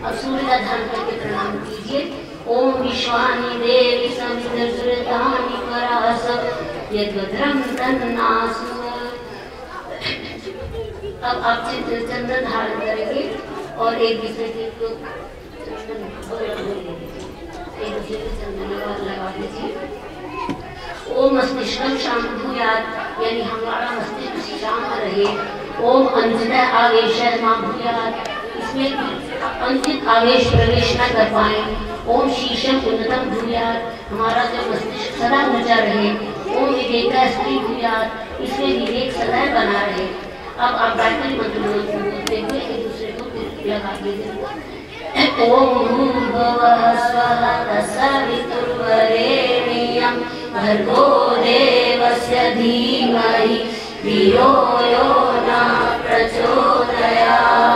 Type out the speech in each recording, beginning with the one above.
अब सूर्य का ध्यान करके प्रणाम कीजिए। ओम विश्वानि देवी समिन्द्रसुरतानि परास यद्भद्रं तन्नासु। अब आप चंदन धारण करेंगे और एक दूसरे के चंदन लगा दीजिए। ओम मस्तिष्कं शांत भूयात्, यानी हमारा मस्तिष्क शांत रहे। ओम अंततः आवेश मां भूयात्, इसमें अंकित आवेश प्रवेश न कर पाए। ओम शीशम उन्नतम भूयात्, हमारा जो मस्तिष्क सदा ऊंचा रहे। ओम विवेका स्त्री भूयात्, इसमें विवेक सदा बना रहे। अब आप गायत्री मंत्र बोलते हुए एक दूसरे को लगा दीजिए। ओम भूर्भुवः स्वः तत्सवितुर्वरेण्यं भर्गो देवस्य धीमहि धियो यो न प्रचोदयात्।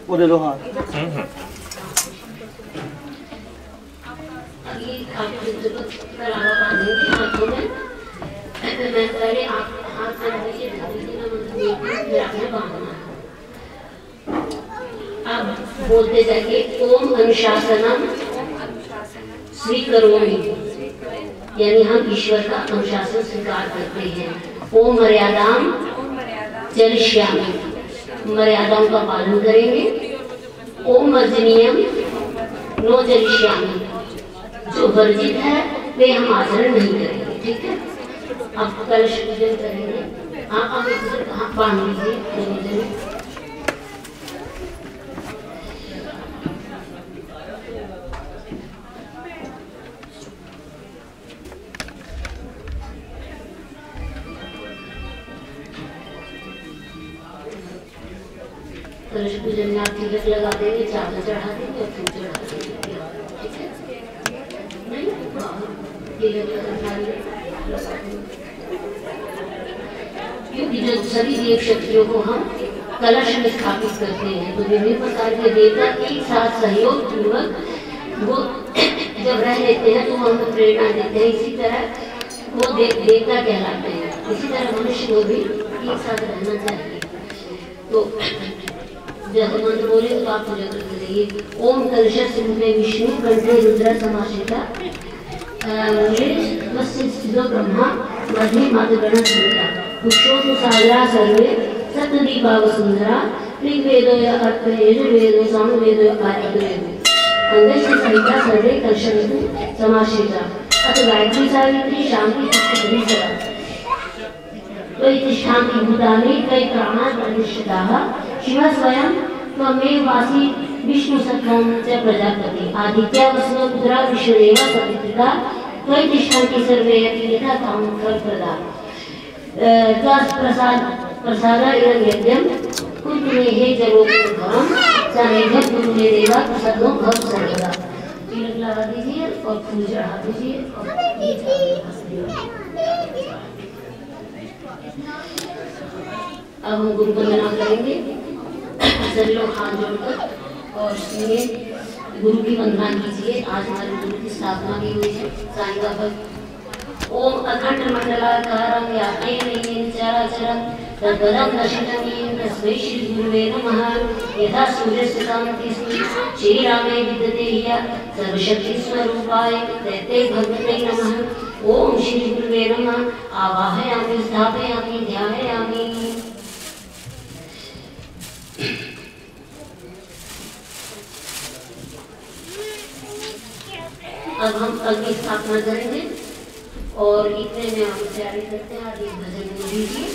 वो दे दो। हाँ अब बोलते जाइए ओम अनुशासनम स्वीकरोमि, यानी हम ईश्वर का अनुशासन स्वीकार करते हैं। ओम मर्यादाम चरिष्यामि, मर्यादाओं का पालन करेंगे। ओम वर्जनीयम नो चरिष्यामि, जो वर्जित है वे हम आचरण नहीं करेंगे। ठीक है, अब कलश पूजन करेंगे। हाँ अब हाथ बांध लीजिए दोनों जने। कलश पूजन में आप तिलक लगा देंगे, चावल चढ़ा देंगे और फूल चढ़ा देंगे। ठीक है, नहीं तिलक लगा देंगे। क्योंकि जो सभी देव शक्तियों को हम कलश में स्थापित करते हैं, तो विभिन्न प्रकार के देवता एक साथ सहयोग पूर्वक वो जब रह लेते हैं तो वो हमें प्रेरणा देते हैं। इसी तरह वो देवता कहलाते हैं। इसी तरह मनुष्य को भी एक साथ रहना चाहिए। तो जब मंत्र बोले तो आप पूजा करते रहिए। ओम कलशस्य रूपे विष्णु कंठे रुद्र समाश्रिता स्थितो ब्रह्मा मध्ये मातृगण संहिता पुरुषोत्तम सागरा सर्वे सप्तदीपा वसुंधरा ऋग्वेदो यजुर्वेदो सामवेदो अथर्ववेदो अंगस्य संहिता सर्वे कलशन्तु समाश्रिता अथ गायत्री सावित्री शांति पुष्पकरी सदा त्वयि तिष्ठन्ति भूतानि त्वयि प्राणाः प्रतिष्ठिताः शिव स्वयं त्वमेव वासी विष्णु सत्वं च प्रजापति आदित्य वसुः रुद्रा विश्वदेव सवितृता त्वयि तिष्ठन्ति सर्वे यथा तां फलप्रदा प्रसाद इदं यज्ञं कुरु मे हे जलोपभवं सानिध्यं कुरु मे देवा प्रसन्नो भव सर्वदा। तिलक लगा दीजिए और फूल चढ़ा दीजिए और अब हम गुरु वंदना करेंगे। सभी लोग हाथ जोड़कर और सुनिए, गुरु की वंदना कीजिए। आज हमारे गुरु की स्थापना की हुई है। साईं बाबा ओम अखंड मंडलाकारं व्याप्तेन येन चराचरं तद्पदं दर्शनं येन तस्मै श्री गुरुवे नमः। यथा सूर्यस्य कान्तिः श्रीरामे विद्यते ह्यः सर्वशक्तिस्वरूपाय तस्मै भगवते नमः। ओम श्री गुरुवे नमः। आवाहयामि स्थापयामि ध्यायामि। अब हम अग्नि स्थापना करेंगे और इतने में हम तैयारी करते हैं। आगे भजन में लीजिए।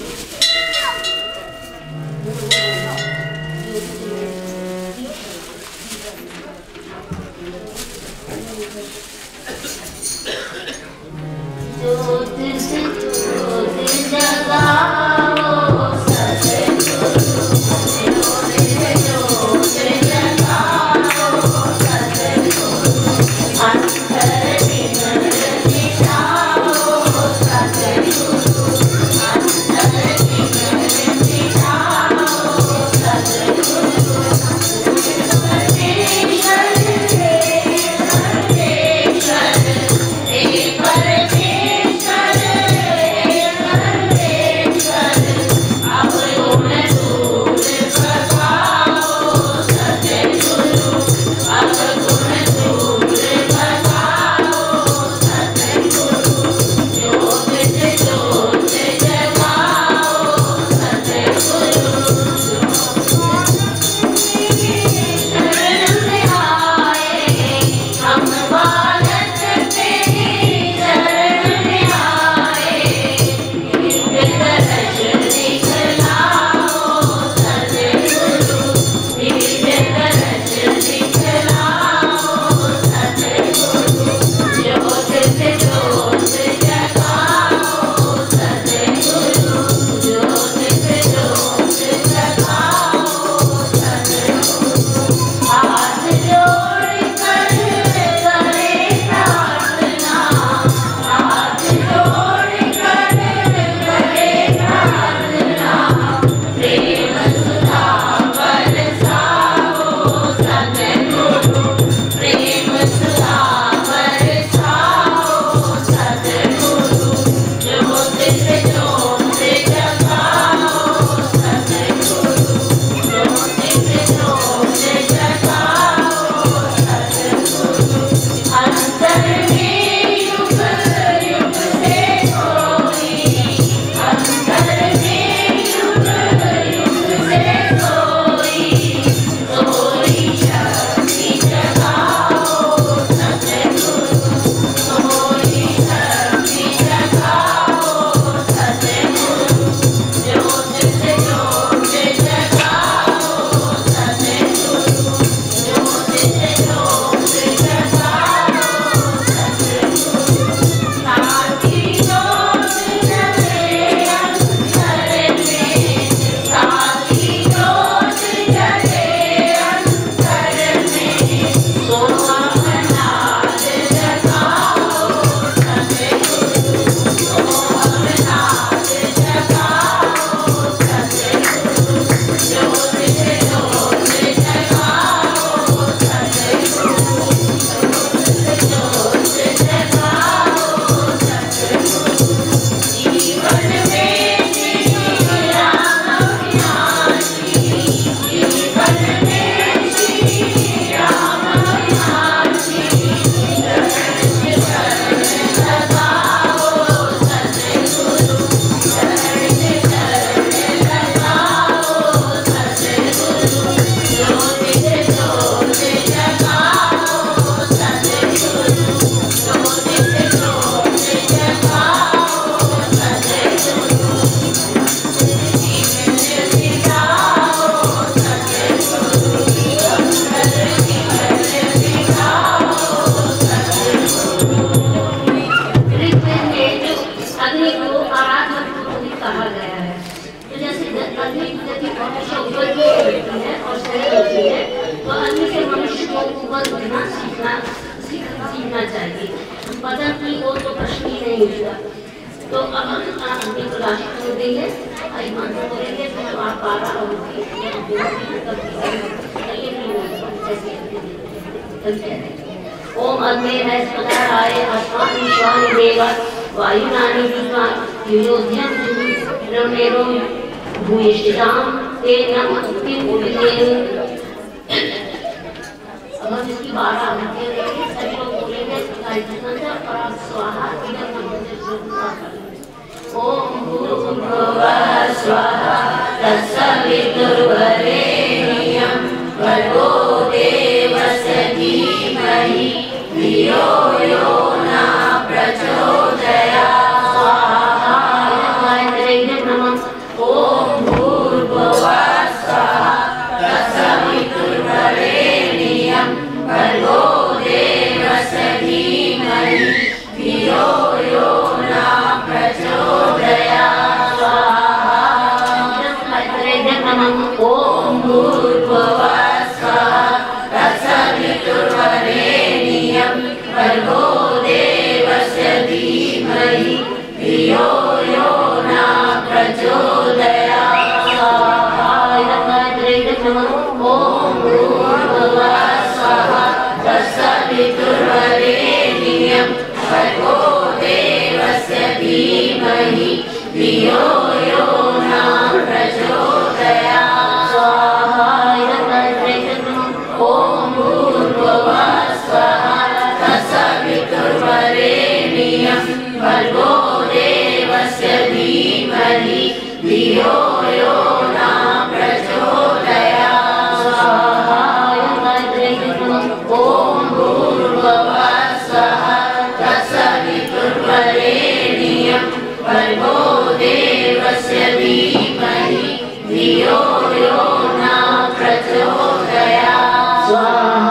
ज्योत से ज्योत जगाओ सतगुरु, ज्योत से ज्योत जगाओ सतगुरु, अंतर दिनर दिखाओ सतगुरु, अंतर हमेशा ऊपर की ओर रहती है और सहज होती है, तो अन्य से मनुष्य को ऊपर उठना सीखना चाहिए। पतन की ओर तो प्रश्न ही नहीं उठता। तो अब हम अपनी राशि छोड़ देंगे, मंत्र बोलेंगे, तो आप 12 होगी ओम अग्ने नैस्पदाय अस्मान् विश्वानि देव वायुनानि विद्वान् युयोध्यं रमेरो भूयिष्ठां तेन मुक्तिं उदितेन। अब हम इसकी 12 आहुतियां देंगे, सभी लोग बोलेंगे गायत्री मंत्र और आप स्वाहा इदं मंत्र से ओम भूर्भुवः स्वः तत्सवितुर्वरेण्यं भर्गो देवस्य धीमहि धियो यो नः प्रचोदयात् स्वाहा। ओम भूर्भुवः स्वः तत्सवितुर्वरेण्यं भर्गो देवस्य धीमहि धियो यो नः प्रचोदयात् स्वाहा। ओम भूर्भुवः स्वः तत्सवितुर्वरेण्यं भर्गो देवस्य धीमहि धियो यो नः प्रचोदयात् स्वाहा। ओम भूर्भुवः स्वः तत्सवितुर्वरेण्यं भर्गो देवस्य धीमहि धियो यो नः प्रचोदयात् स्वाहा। ओम भूर्भुवः स्वः तत्सवितुर्वरेण्यं भर्गो देवस्य धीमहि धियो यो नः प्रचोदयात् स्वाहा। ओम भूर्भुवः स्वः तत्सवितुर्वरेण्यं भर्गो देवस्य धीमहि धियो यो नः प्रचोदयात् स्वाहा।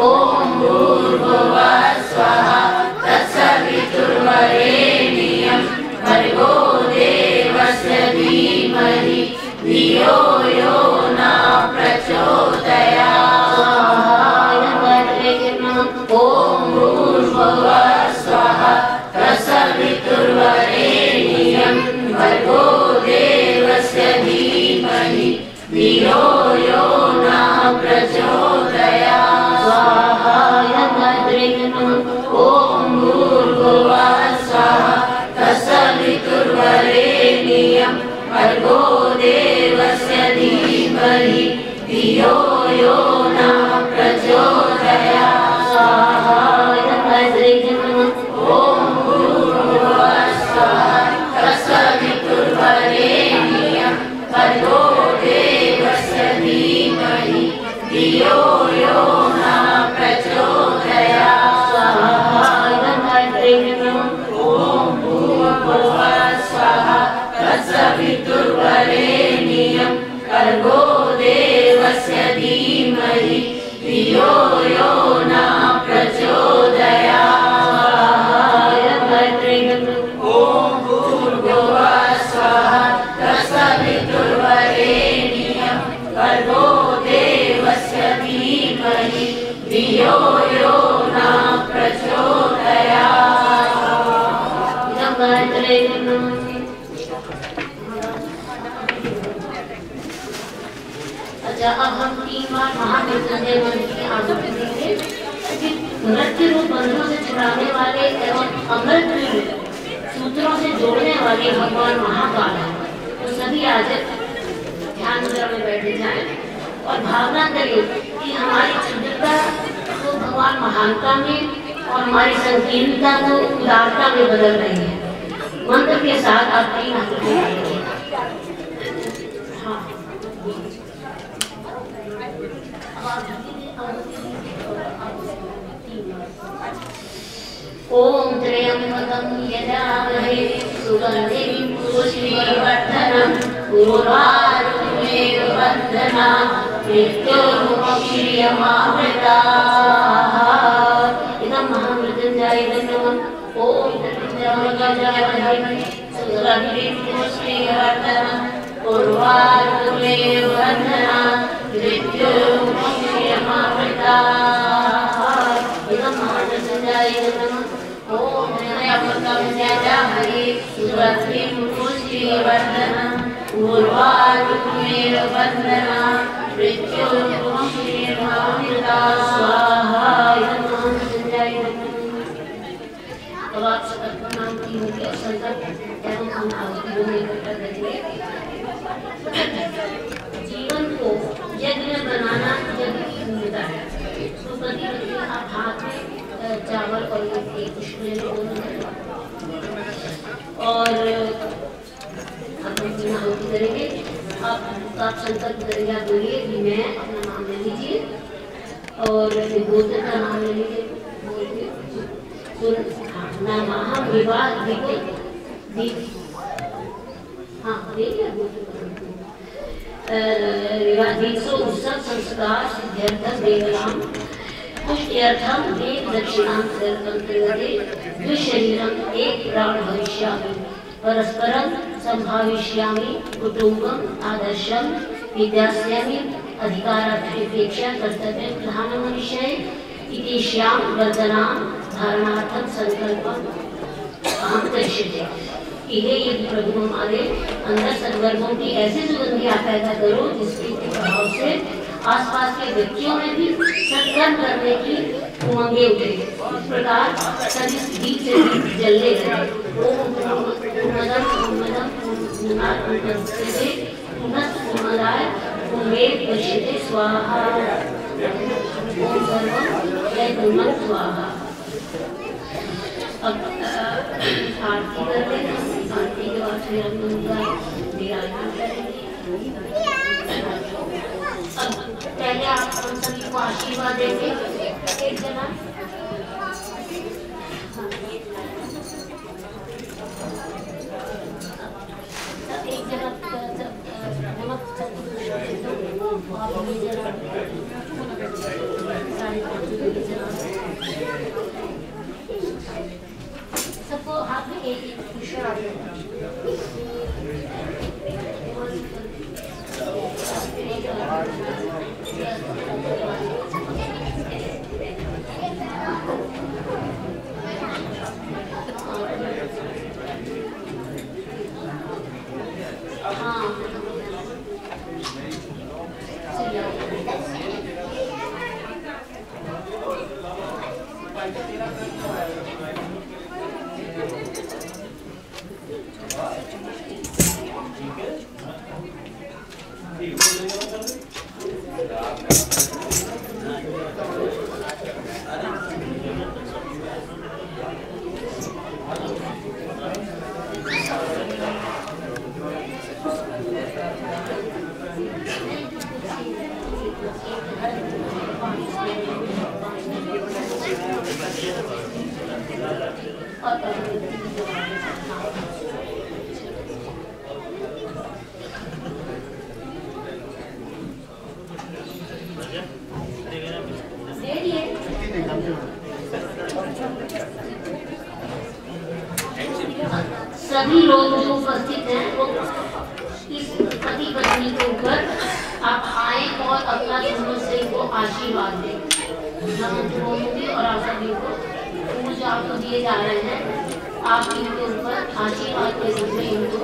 ओम भूर्भुवः स्वः तत्सवितुर्वरेण्यं भर्गो देवस्य धीमहि धियो यो नः प्रचोदयात् स्वाहा। ओम भूर्भुवः स्वः तत्सवितुर्वरेण्यं भर्गो देवस्य धीमहि धियो यो नः प्रचोदयात् स्वाहा। ओम भूर्भुवः स्वः तत्सवितुर्वरेण्यं भर्गो देवस्य धीमहि धियो यो नः प्रचोदयात् स्वाहा। ओम भूर्भुवः स्वः तत्सवितुर्वरेण्यं भर्गो देवस्य धीमहि धियो यो नः प्रचोदयात् स्वाहा। ओम भूर्भुवः स्वः तत्सवितुर्वरेण्यं भर्गो देवस्य धीमहि धियो यो नः प्रचोदयात्। ओम भूर्भुवः स्वः तत्सवितुर्वरेण्यं भर्गो देवस्य धीमहि धियो यो नः प्रचोदयात्। अच्छा, अब हम 3 बार महामृत्युंजय मंत्र की आहुति देंगे। मृत्यु रूप बंधनों से छुड़ाने वाले एवं अमृत सूत्रों से जोड़ने वाले भगवान महाकाल हैं। तो सभी आज ध्यान मुद्रा में बैठे जाएं और भावना करें कि हमारी क्षुद्रता को भगवान महानता में और हमारी संकीर्णता को उदारता में बदल रही है। मंत्र के साथ आप 3 आहुति देंगे। ओम त्र्यंबकं यजामहे सुगंधिं पुष्टिवर्धनम् उर्वारुकमेव बन्धनात् मृत्योर्मुक्षीयमामृतात्। इदं महामृत्युंजय नमः। ओम त्र्यंबकं यजामहे सुगंधिं पुष्टिवर्धनम् वंदना मृत्युमुक्षीयमामृता इदं महानसञ्जायनम् ओम नयपकं जजामहे सुरत्रिं पुष्टिवर्धनम् उर्वारुक्मेव वंदना मृत्युमुक्षीयमामृता स्वाहा इदं महानसञ्जायनम्। अब आप सबका नाम की होगी संकल्प एवं हम आहुति बोलने इकट्ठा करेंगे। जीवन को यज्ञ बनाना यज्ञ की भूमिका है। तो पति पत्नी आप हाथ में चावल और एक पुष्प ले लो और हम आहुति करेंगे। आप संकल्प करेंगे। आप बोलिए कि मैं अपना नाम ले लीजिए और गोत्र का नाम ले लीजिए। नमः विवाह विवादीसो उत्सव संस्कार सिद्ध्यर्थम देवलाम पुष्ट्यर्थम एक दक्षिणां सर्वंतर्गते द्विशरीरम एक प्राण भविष्यामि परस्परं संभाविष्यामि कुटुंबम आदर्शम विद्यास्यामि अधिकारापेक्षा कर्तव्यं प्रधानमनुष्ये इति श्याम वर्धनां धारणार्थम संकल्पम अहम करिष्ये। ये प्रभु हमारे अंदर सद्गुणों की ऐसी सुगंधी आप पैदा करो जिसके प्रभाव से आसपास के व्यक्तियों में भी सत्कर्म करने की उमंगें उठे। इस प्रकार सभी दीप से दीप जलने लगे। ओम पूर्णमदं पूर्णमिदं पूर्णात् पूर्णमुदच्यते पूर्णस्य पूर्णमादाय पूर्णमेवावशिष्यते स्वाहा। ओम सर्वं जयगुरुं स्वाहा। अब आरती कर लेते हैं। आरती के बाद फिर हम उनका विराजमान करेंगे। अब पहले आप हम सभी को आशीर्वाद देंगे। एक जना एक जना नमक सबको हाथ में एक पुष्प सभी लोग जो उपस्थित हैं वो इस पति पत्नी के ऊपर आप आए और अपना सुंदर से को आशीर्वाद दें। होंगे और आप सभी को फूल जो आपको दिए जा रहे हैं आप इनके ऊपर आशीर्वाद के रूप में इनको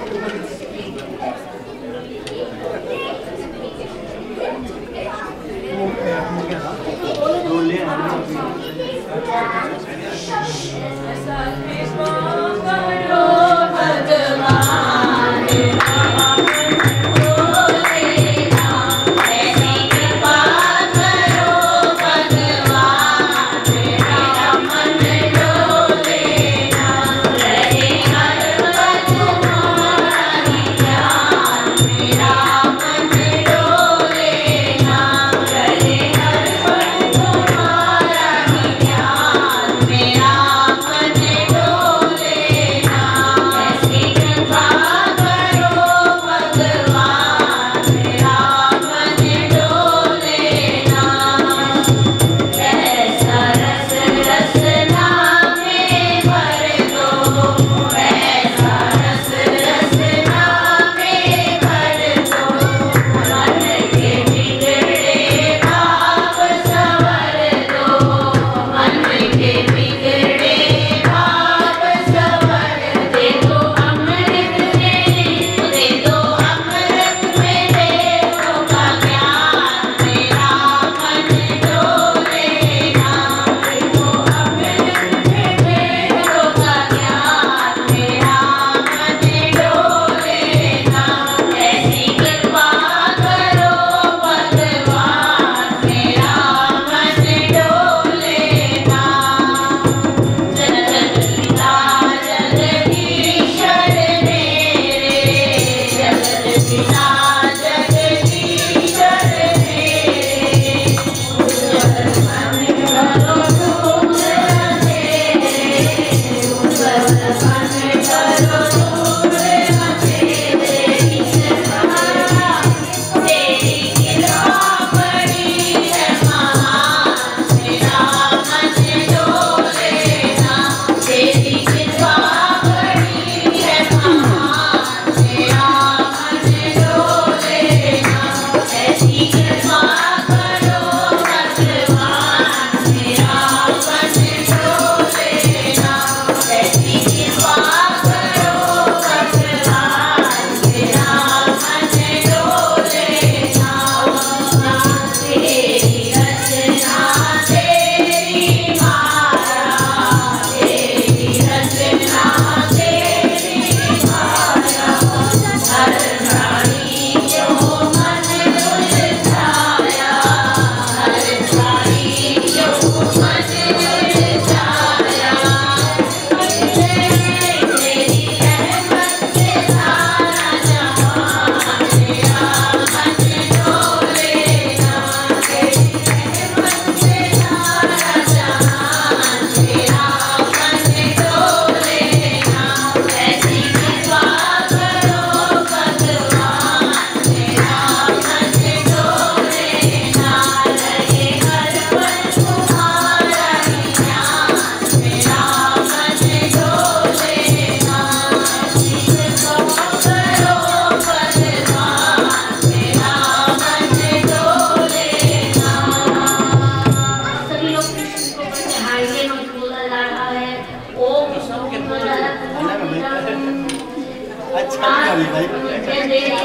हमारे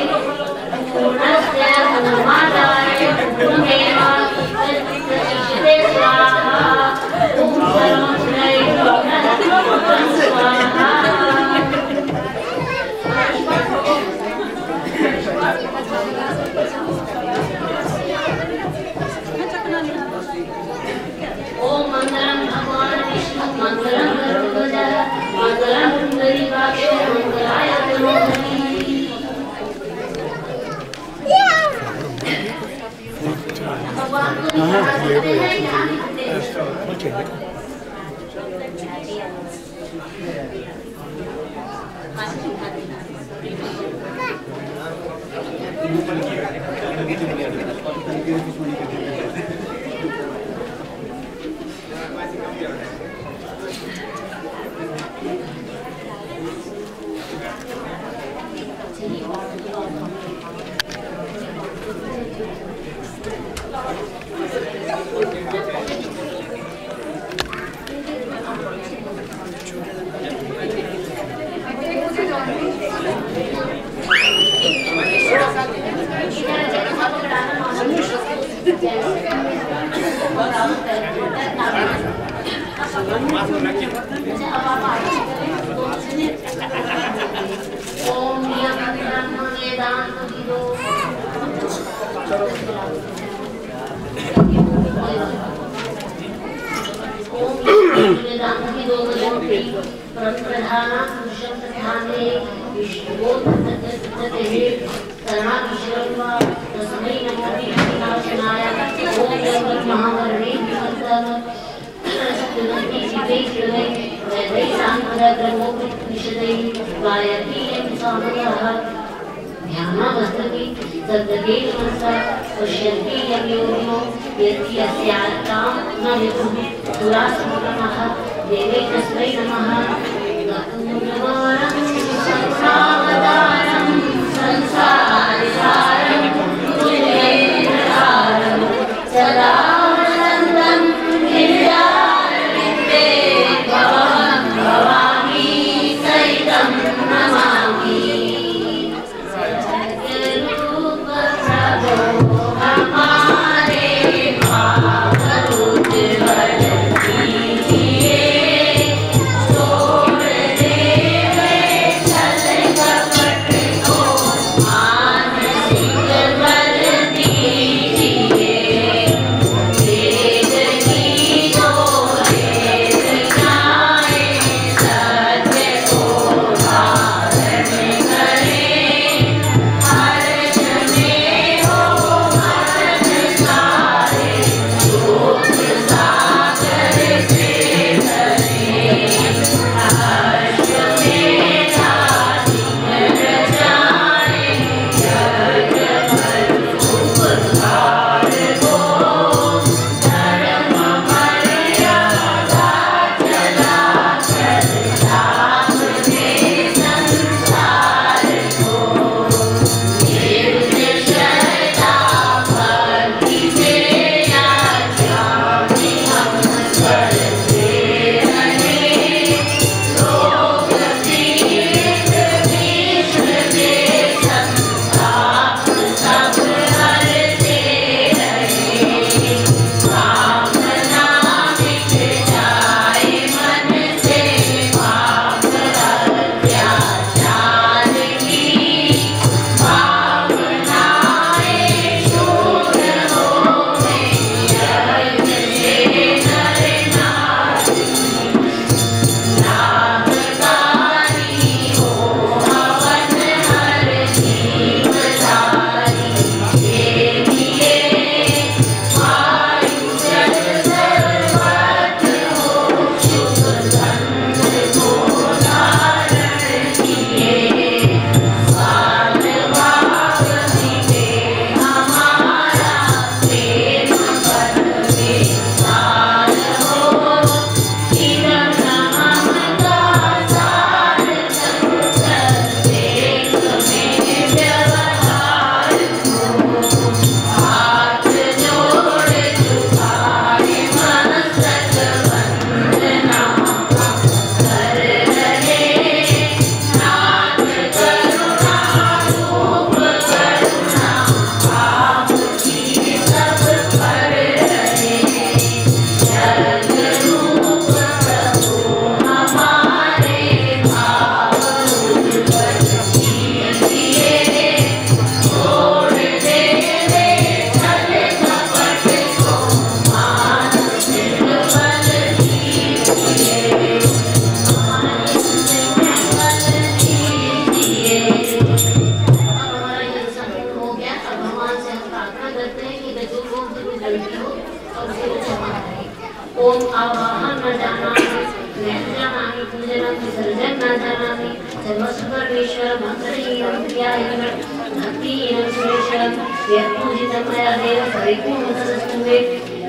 ओम आवाहन न जानामि न जानामि पूजनं विसर्जन न जानामि सर्वस्व परमेश्वर मंत्रहीनं क्रियाहीनं भक्तिहीनं सुरेशं यत्पूजितं मया देव परिपूर्णतस्तु मे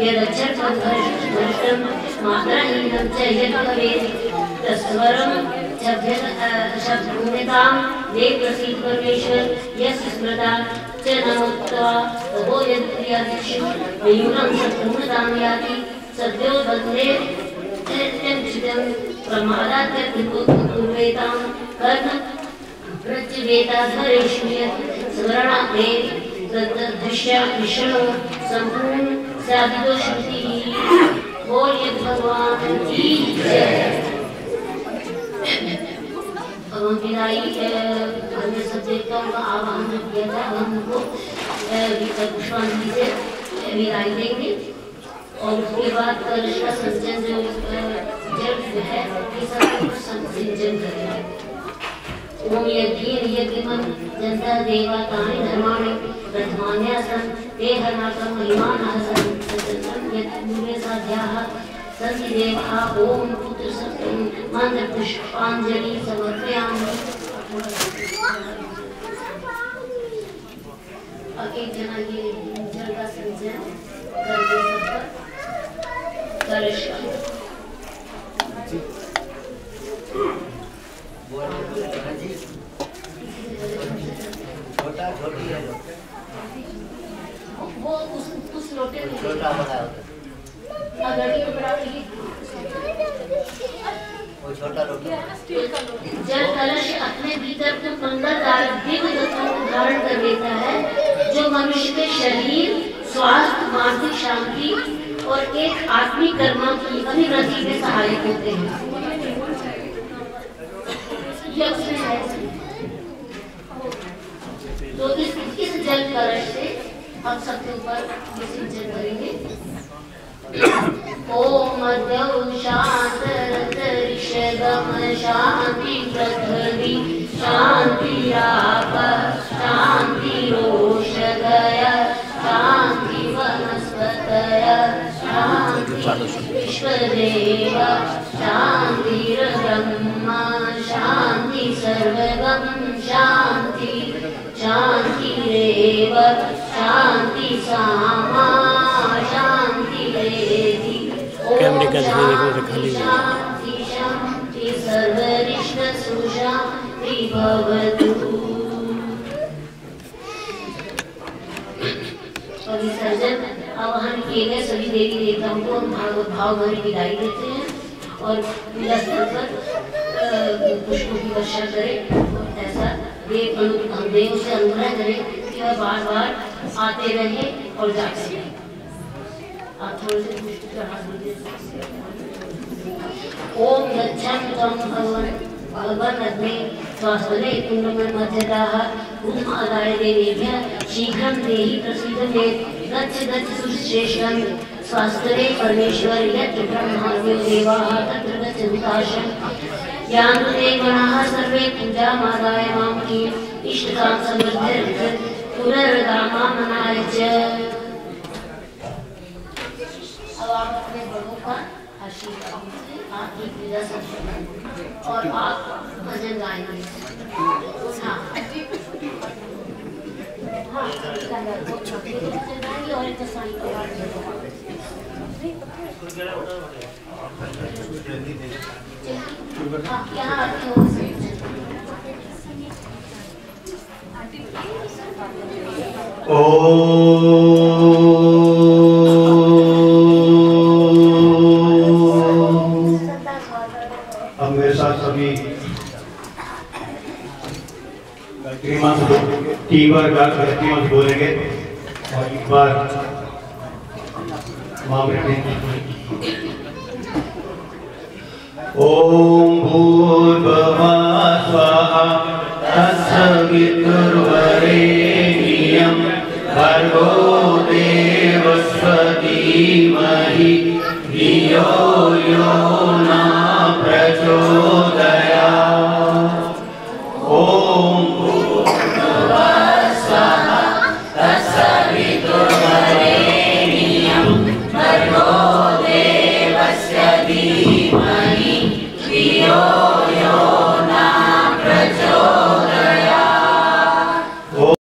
यदक्षरपदभ्रष्टं मात्राहीनं च यद्भवेत् तस्वरं शब्दभूमितां देव प्रसीद परमेश्वर यस्य स्मृता च नमोक्त्वा ततो यत्प्रियादिषु मयूरं सत्पूर्णतां याति सद्यो बन्धे चिदं प्रमादात्यपूर्वेतां कर्म प्रत्यवेताधरेषु यत् स्मरणाग्रे तद्दृश्या विष्णु सम्पूर्ण साधितो श्रुतिः बोल यत् भगवान की जय। विदाई हमने सब देवताओं का आह्वान किया था, हम उनको पुष्पांजलि से विदाई देंगे और उसके बाद कलश का संचयन जो जल है ये सब संचयन करेंगे। ओम यज्ञमं जनता देवतानि धर्माणि प्रथमान्यासं ते हरनाकं महिमानः सन्ततं यत्पूर्वे साध्याः सन्ति देवाः ओम पुत्र सत्यं मंत्र पुष्पांजलि समर्पयामि। एक जना ये जल का संचयन कर दे सबका कलश छोटा छोटी है वो उस लोटे में छोटा बड़ा होता अगर ये बड़ा वो छोटा लोटा जल कलश अपने भीतर के मंगलदायक दिव्य तत्वों को धारण कर लेता है जो मनुष्य के शरीर स्वास्थ्य मानसिक शांति और एक आत्मिक कर्म की अभिवृद्धि में सहायक होते हैं। तो इस जल कलश से हम सबके ऊपर विसर्जन करेंगे। ओम मध्यम शांतरतरिषगम शांति पृथ्वी शांति आप शांति रोषधय शांति वनस्पतय शांति विश्वदेव शांति ब्रह्मा शांति सर्वगम शांति शांति रेव शांति सामा शांति रेति कैमरे का खाली शांति शांति सर्वरिष्ट सुशांति भवतु। विसर्जन आवाहन किए गए सभी देवी देवताओं को भागवत भाव भरी विदाई देते हैं और विदा स्थल पर पुष्पों की वर्षा करें और ऐसा देव से अनुग्रह करें कि वह बार बार आते रहे और जाते रहे। आप थोड़े से पुष्प चढ़ा दीजिए। ओम गच्छामि त्वं भगवन् अग्ने स्वास्वने कुण्डं मध्यतः उन्मादाय देवेभ्यः शीघ्रं देहि प्रसीद मे गच्छ गच्छ सुश्रेष्ठं स्वास्वने परमेश्वर यत्र ब्रह्माद्यो देवाः तत्र गच्छन्तु काशं यान्तु ते गणाः सर्वे पूजामादाय मां कीं इष्टकां समृद्धिर्थ पुनर्गामामनाय च। अब आप अपने बड़ों का आशीर्वाद लीजिए, आप ही पूजा सकते और आप भजन गाएंगे। हाँ छोटे भजन गाएंगे और एक साई का यहाँ आती हो अब मेरे साथ सभी तीन बार बोलेंगे और एक बार ओम भूर्भुवः स्वः तत्सवितुर्वरेण्यं भर्गो